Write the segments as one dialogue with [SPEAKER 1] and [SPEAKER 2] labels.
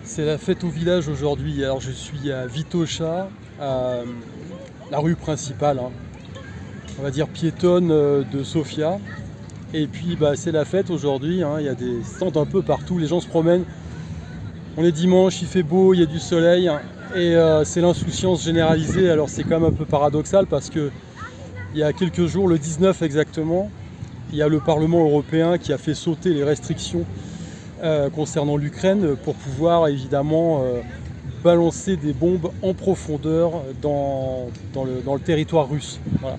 [SPEAKER 1] C'est la fête au village aujourd'hui. Alors je suis à Vitosha, la rue principale, hein, on va dire piétonne de Sofia. Et puis c'est la fête aujourd'hui, hein, il y a des stands un peu partout, les gens se promènent. On est dimanche, il fait beau, il y a du soleil et c'est l'insouciance généralisée. Alors c'est quand même un peu paradoxal parce que il y a quelques jours, le 19 exactement, il y a le Parlement européen qui a fait sauter les restrictions concernant l'Ukraine pour pouvoir évidemment balancer des bombes en profondeur dans le territoire russe. Voilà.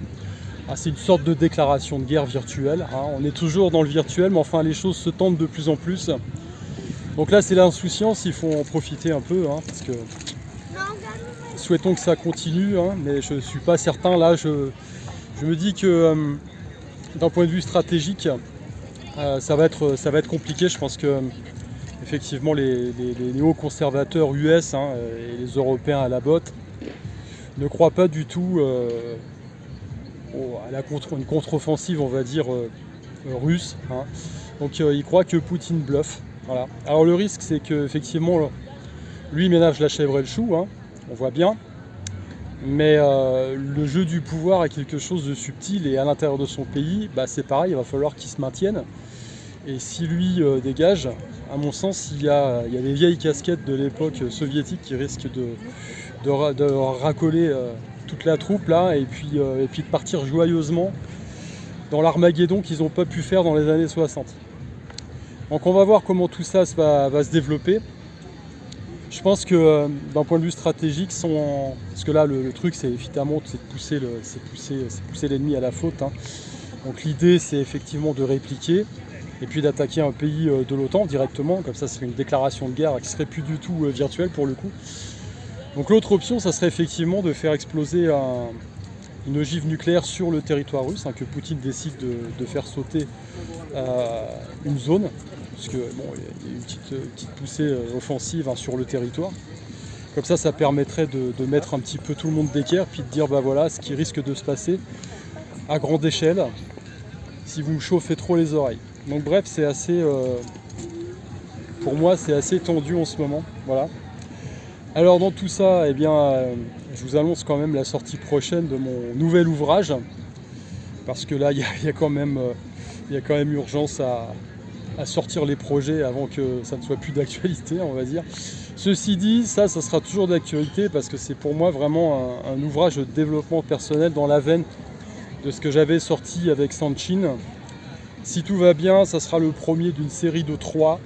[SPEAKER 1] C'est une sorte de déclaration de guerre virtuelle, hein. On est toujours dans le virtuel, mais enfin les choses se tendent de plus en plus. Donc là c'est l'insouciance, il faut en profiter un peu, hein, parce que souhaitons que ça continue, hein, mais je ne suis pas certain. Là je me dis que d'un point de vue stratégique, ça va être compliqué. Je pense que effectivement les néoconservateurs US, hein, et les Européens à la botte ne croient pas du tout à une contre-offensive, on va dire, russe, hein. Donc ils croient que Poutine bluffe. Voilà. Alors le risque, c'est que effectivement lui ménage la chèvre et le chou, hein, on voit bien. Mais le jeu du pouvoir est quelque chose de subtil et à l'intérieur de son pays, c'est pareil, il va falloir qu'il se maintienne. Et si lui dégage, à mon sens, il y a des vieilles casquettes de l'époque soviétique qui risquent de racoler toute la troupe là, et puis de partir joyeusement dans l'Armageddon qu'ils n'ont pas pu faire dans les années 60. Donc on va voir comment tout ça va se développer. Je pense que d'un point de vue stratégique, parce que là le truc c'est évidemment de pousser l'ennemi à la faute, hein. Donc l'idée c'est effectivement de répliquer et puis d'attaquer un pays de l'OTAN directement, comme ça c'est une déclaration de guerre qui serait plus du tout virtuelle pour le coup. Donc l'autre option, ça serait effectivement de faire exploser une ogive nucléaire sur le territoire russe, hein, que Poutine décide de faire sauter une zone, parce que il y a une petite poussée offensive, hein, sur le territoire. Comme ça permettrait de mettre un petit peu tout le monde d'équerre, puis de dire voilà ce qui risque de se passer à grande échelle si vous me chauffez trop les oreilles. Donc bref, c'est assez, pour moi, c'est assez tendu en ce moment. Voilà. Alors dans tout ça, je vous annonce quand même la sortie prochaine de mon nouvel ouvrage, parce que là, il y a quand même urgence à sortir les projets avant que ça ne soit plus d'actualité, on va dire. Ceci dit, ça sera toujours d'actualité, parce que c'est pour moi vraiment un ouvrage de développement personnel dans la veine de ce que j'avais sorti avec Sanchin. Si tout va bien, ça sera le premier d'une série de 3.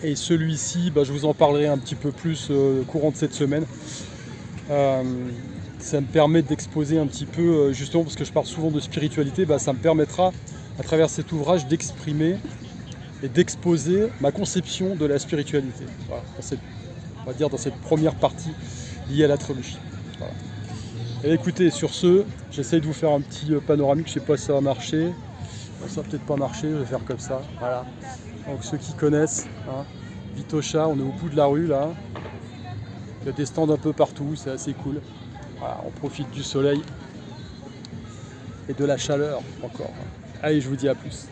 [SPEAKER 1] Et celui-ci, je vous en parlerai un petit peu plus au courant de cette semaine. Ça me permet d'exposer un petit peu, justement parce que je parle souvent de spiritualité, ça me permettra à travers cet ouvrage d'exprimer et d'exposer ma conception de la spiritualité. Voilà, on va dire dans cette première partie liée à la trilogie. Voilà. Et écoutez, sur ce, j'essaye de vous faire un petit panoramique, je ne sais pas si ça va marcher. Ça va peut-être pas marcher, je vais faire comme ça. Voilà. Donc ceux qui connaissent, hein, Vitosha, on est au bout de la rue là. Il y a des stands un peu partout, c'est assez cool. Voilà, on profite du soleil et de la chaleur encore. Allez, je vous dis à plus.